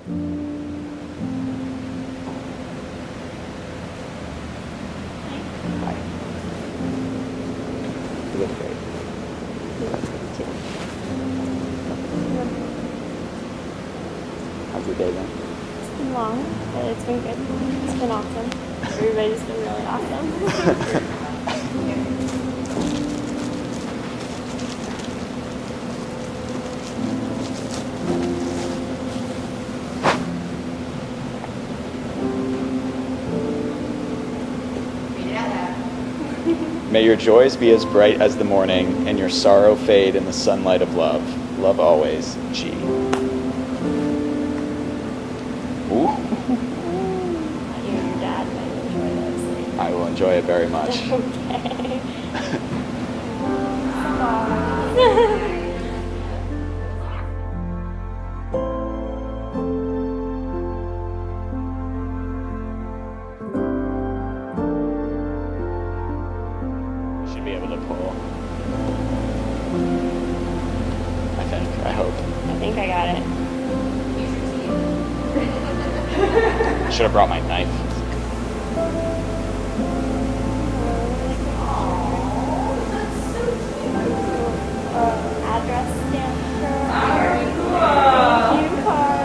Hi. You look great. How's your day been? It's been long, but it's been good. It's been awesome. Everybody's been really awesome. May your joys be as bright as the morning, and your sorrow fade in the sunlight of love. Love always, G. Ooh. You and your dad might enjoy those. I will enjoy it very much. Okay. Should be able to pull. I hope. I think I got it. I should have brought my knife. Address stamp card. Thank you, card.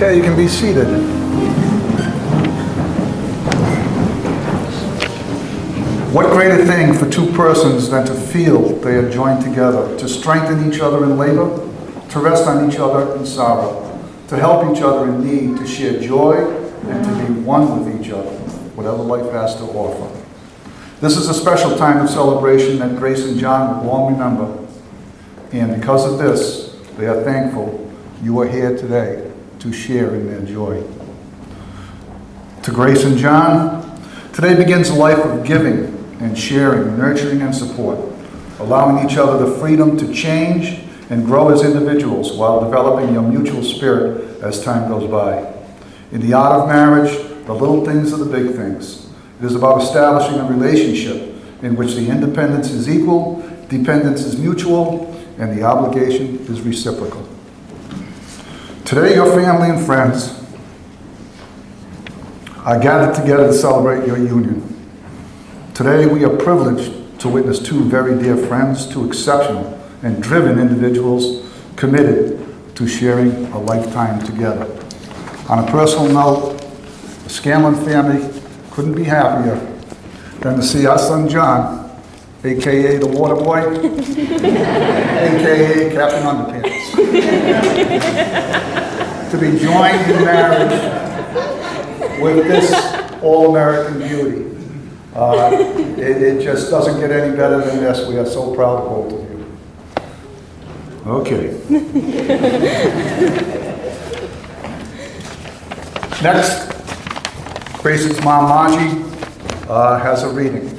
Okay, you can be seated. What greater thing for two persons than to feel they are joined together, to strengthen each other in labor, to rest on each other in sorrow, to help each other in need, to share joy, and to be one with each other, whatever life has to offer. This is a special time of celebration that Grace and John will long remember. And because of this, they are thankful you are here today to share in their joy. To Grace and John, today begins a life of giving and sharing, nurturing and support, allowing each other the freedom to change and grow as individuals while developing your mutual spirit as time goes by. In the art of marriage, the little things are the big things. It is about establishing a relationship in which the independence is equal, dependence is mutual, and the obligation is reciprocal. Today, your family and friends are gathered together to celebrate your union. Today, we are privileged to witness two very dear friends, two exceptional and driven individuals committed to sharing a lifetime together. On a personal note, the Scanlon family couldn't be happier than to see our son John, a.k.a. the water boy, a.k.a. Captain Underpants, to be joined in marriage with this all-American beauty. It just doesn't get any better than this. We are so proud of both of you. Okay. Next, Grace's mom, Margie, has a reading.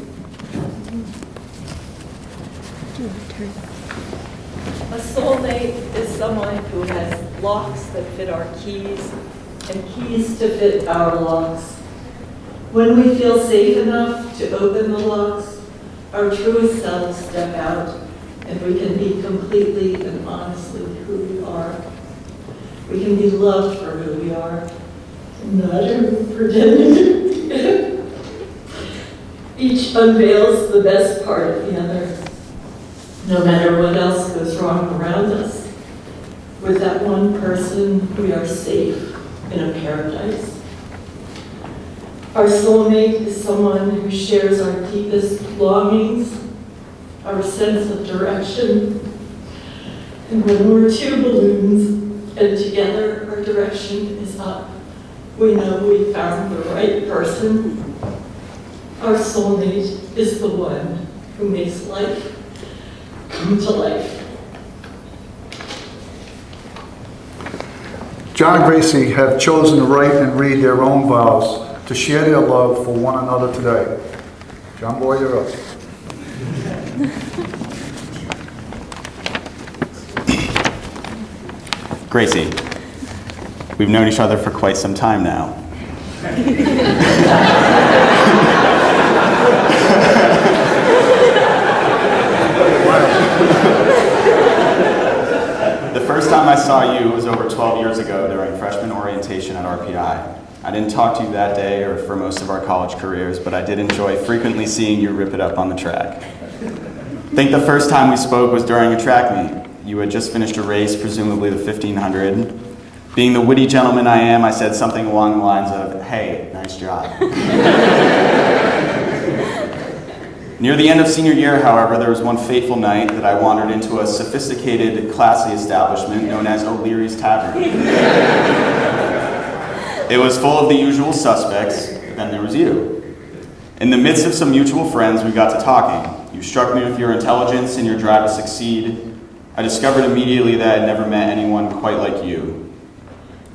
A soulmate is someone who has locks that fit our keys and keys to fit our locks. When we feel safe enough to open the locks, our truest selves step out and we can be completely and honestly who we are. We can be loved for who we are, not pretending to be. Each unveils the best part of the other. No matter what else goes wrong around us, with that one person, we are safe in a paradise. Our soulmate is someone who shares our deepest longings, our sense of direction. And when we're two balloons and together our direction is up, we know we found the right person. Our soulmate is the one who makes life come to life. John and Gracie have chosen to write and read their own vows to share their love for one another today. John Boy, you're up. Gracie, we've known each other for quite some time now. The first time I saw you was over 12 years ago during freshman orientation at RPI. I didn't talk to you that day or for most of our college careers, but I did enjoy frequently seeing you rip it up on the track. I think the first time we spoke was during a track meet. You had just finished a race, presumably the 1500. Being the witty gentleman I am, I said something along the lines of, "Hey, nice job." Near the end of senior year, however, there was one fateful night that I wandered into a sophisticated, classy establishment known as O'Leary's Tavern. It was full of the usual suspects, then there was you. In the midst of some mutual friends, we got to talking. You struck me with your intelligence and your drive to succeed. I discovered immediately that I had never met anyone quite like you.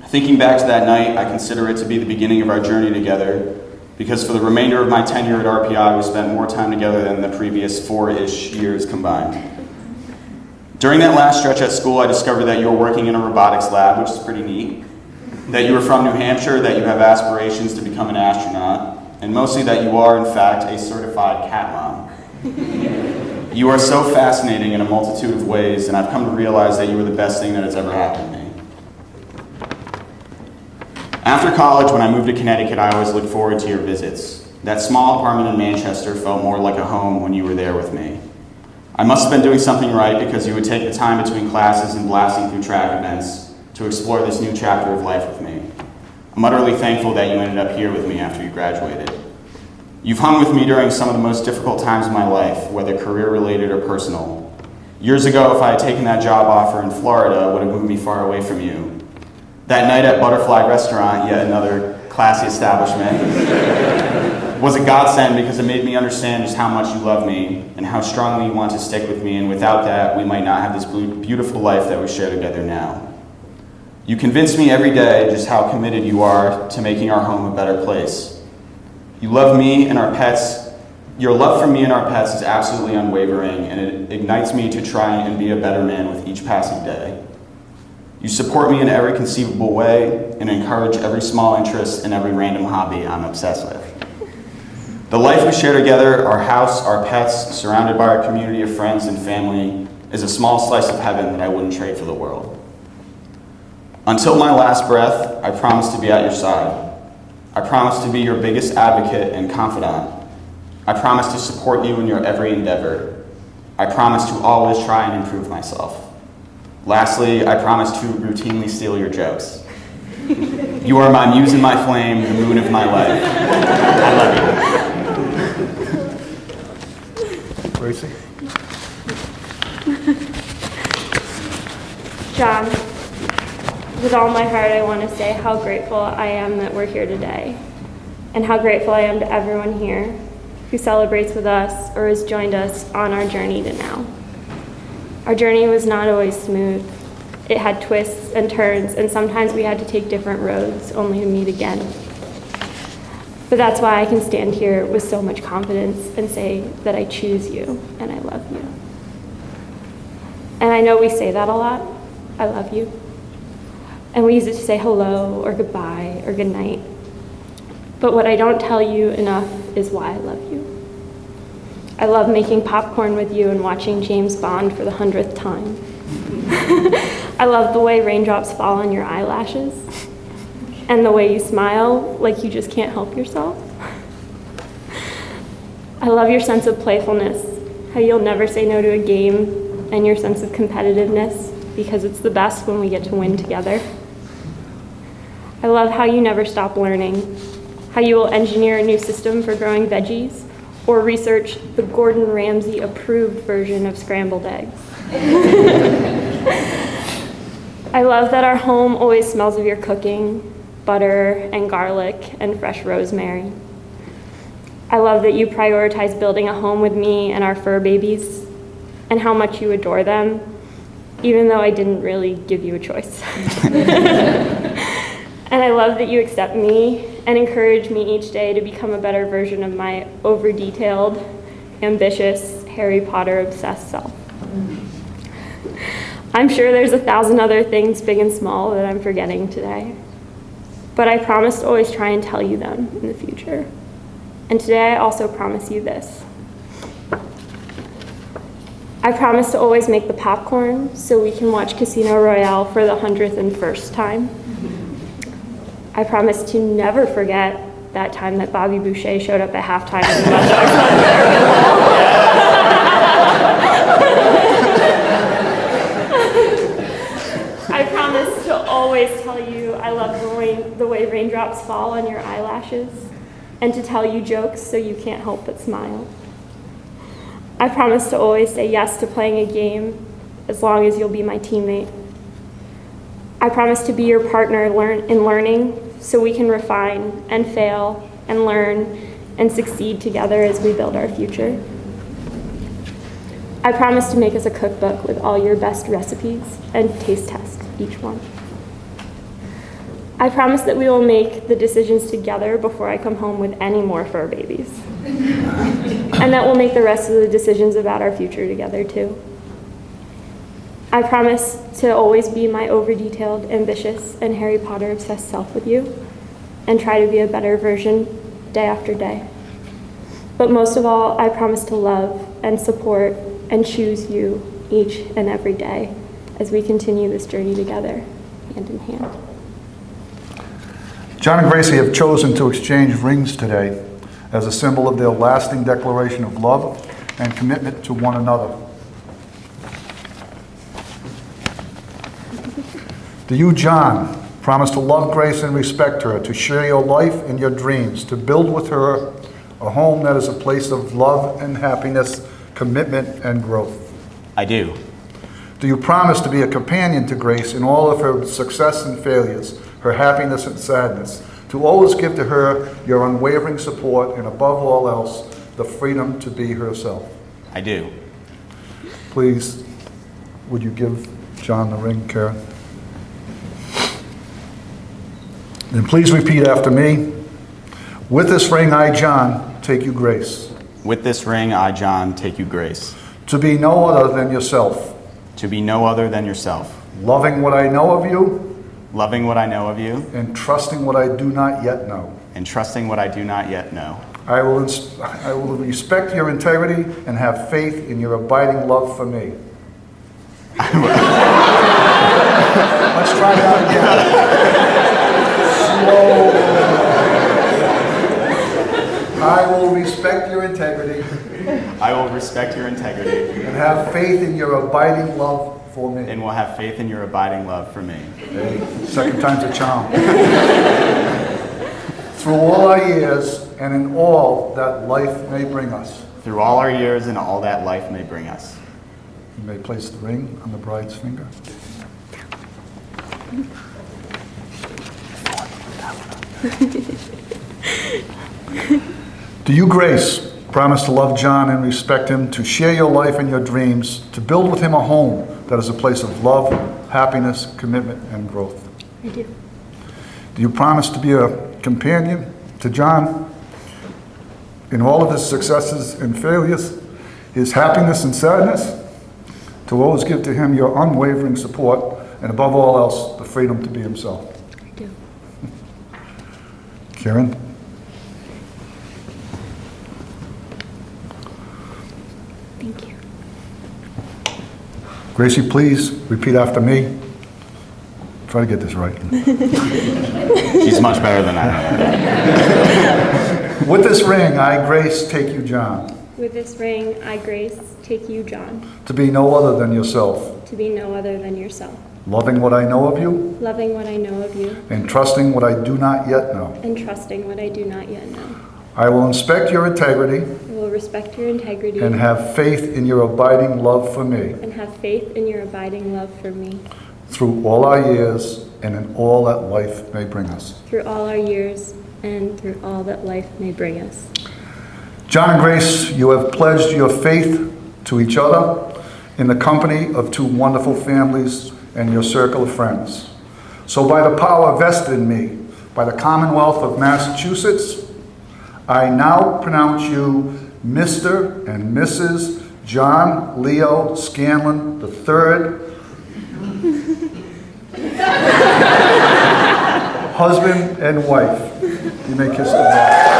Thinking back to that night, I consider it to be the beginning of our journey together, because for the remainder of my tenure at RPI, we spent more time together than the previous 4-ish years combined. During that last stretch at school, I discovered that you were working in a robotics lab, which is pretty neat, that you were from New Hampshire, that you have aspirations to become an astronaut, and mostly that you are, in fact, a certified cat mom. You are so fascinating in a multitude of ways, and I've come to realize that you are the best thing that has ever happened to me. After college, when I moved to Connecticut, I always looked forward to your visits. That small apartment in Manchester felt more like a home when you were there with me. I must have been doing something right because you would take the time between classes and blasting through track events to explore this new chapter of life with me. I'm utterly thankful that you ended up here with me after you graduated. You've hung with me during some of the most difficult times of my life, whether career-related or personal. Years ago, if I had taken that job offer in Florida, it would have moved me far away from you. That night at Butterfly Restaurant, yet another classy establishment, was a godsend because it made me understand just how much you love me and how strongly you want to stick with me, and without that, we might not have this beautiful life that we share together now. You convince me every day just how committed you are to making our home a better place. You love me and our pets. Your love for me and our pets is absolutely unwavering, and it ignites me to try and be a better man with each passing day. You support me in every conceivable way and encourage every small interest and every random hobby I'm obsessed with. The life we share together, our house, our pets, surrounded by our community of friends and family, is a small slice of heaven that I wouldn't trade for the world. Until my last breath, I promise to be at your side. I promise to be your biggest advocate and confidant. I promise to support you in your every endeavor. I promise to always try and improve myself. Lastly, I promise to routinely steal your jokes. You are my muse and my flame, the moon of my life. I love you. Gracie? John, with all my heart, I want to say how grateful I am that we're here today, and how grateful I am to everyone here who celebrates with us or has joined us on our journey to now. Our journey was not always smooth. It had twists and turns, and sometimes we had to take different roads only to meet again. But that's why I can stand here with so much confidence and say that I choose you and I love you. And I know we say that a lot, I love you. And we use it to say hello or goodbye or good night. But what I don't tell you enough is why I love you. I love making popcorn with you and watching James Bond for the 100th time. I love the way raindrops fall on your eyelashes and the way you smile like you just can't help yourself. I love your sense of playfulness, how you'll never say no to a game, and your sense of competitiveness, because it's the best when we get to win together. I love how you never stop learning, how you will engineer a new system for growing veggies, or research the Gordon Ramsay approved version of scrambled eggs. I love that our home always smells of your cooking, butter and garlic and fresh rosemary. I love that you prioritize building a home with me and our fur babies, and how much you adore them, even though I didn't really give you a choice. And I love that you accept me and encourage me each day to become a better version of my over-detailed, ambitious, Harry Potter obsessed self. I'm sure there's 1,000 other things, big and small, that I'm forgetting today. But I promise to always try and tell you them in the future. And today I also promise you this. I promise to always make the popcorn so we can watch Casino Royale for the 101st time. I promise to never forget that time that Bobby Boucher showed up at halftime in the Mud Dogs Club. I promise to always tell you I love the way raindrops fall on your eyelashes, and to tell you jokes so you can't help but smile. I promise to always say yes to playing a game as long as you'll be my teammate. I promise to be your partner in learning so we can refine and fail and learn and succeed together as we build our future. I promise to make us a cookbook with all your best recipes and taste test each one. I promise that we will make the decisions together before I come home with any more fur babies. And that we'll make the rest of the decisions about our future together too. I promise to always be my over-detailed, ambitious, and Harry Potter obsessed self with you, and try to be a better version day after day. But most of all, I promise to love and support and choose you each and every day as we continue this journey together, hand in hand. John and Gracie have chosen to exchange rings today as a symbol of their lasting declaration of love and commitment to one another. Do you, John, promise to love Grace and respect her, to share your life and your dreams, to build with her a home that is a place of love and happiness, commitment and growth? I do. Do you promise to be a companion to Grace in all of her success and failures, her happiness and sadness, to always give to her your unwavering support and above all else, the freedom to be herself? I do. Please, would you give John the ring, Karen? And please repeat after me. With this ring, I, John, take you, Grace. With this ring, I, John, take you, Grace. To be no other than yourself. To be no other than yourself. Loving what I know of you. Loving what I know of you. And trusting what I do not yet know. And trusting what I do not yet know. I will respect your integrity and have faith in your abiding love for me. Let's try that again. Slow. I will respect your integrity. I will respect your integrity. And have faith in your abiding love for me. And will have faith in your abiding love for me. Hey, second time's a charm. Through all our years and in all that life may bring us. Through all our years and all that life may bring us. You may place the ring on the bride's finger. Do you, Grace, promise to love John and respect him, to share your life and your dreams, to build with him a home that is a place of love, happiness, commitment, and growth? I do. Do you promise to be a companion to John in all of his successes and failures, his happiness and sadness, to always give to him your unwavering support, and above all else, the freedom to be himself? I do. Karen? Thank you. Gracie, please repeat after me. Try to get this right. She's much better than I am. With this ring, I, Grace, take you, John, With this ring, I, Grace, take you, John, to be no other than yourself, to be no other than yourself, loving what I know of you, loving what I know of you, and trusting what I do not yet know. and trusting what I do not yet know. I will inspect your integrity I will respect your integrity and have faith in your abiding love for me and have faith in your abiding love for me through all our years and in all that life may bring us. through all our years and through all that life may bring us. John and Grace, you have pledged your faith to each other in the company of two wonderful families and your circle of friends. So by the power vested in me by the Commonwealth of Massachusetts, I now pronounce you Mr. and Mrs. John Leo Scanlon III, husband and wife. You may kiss the bride.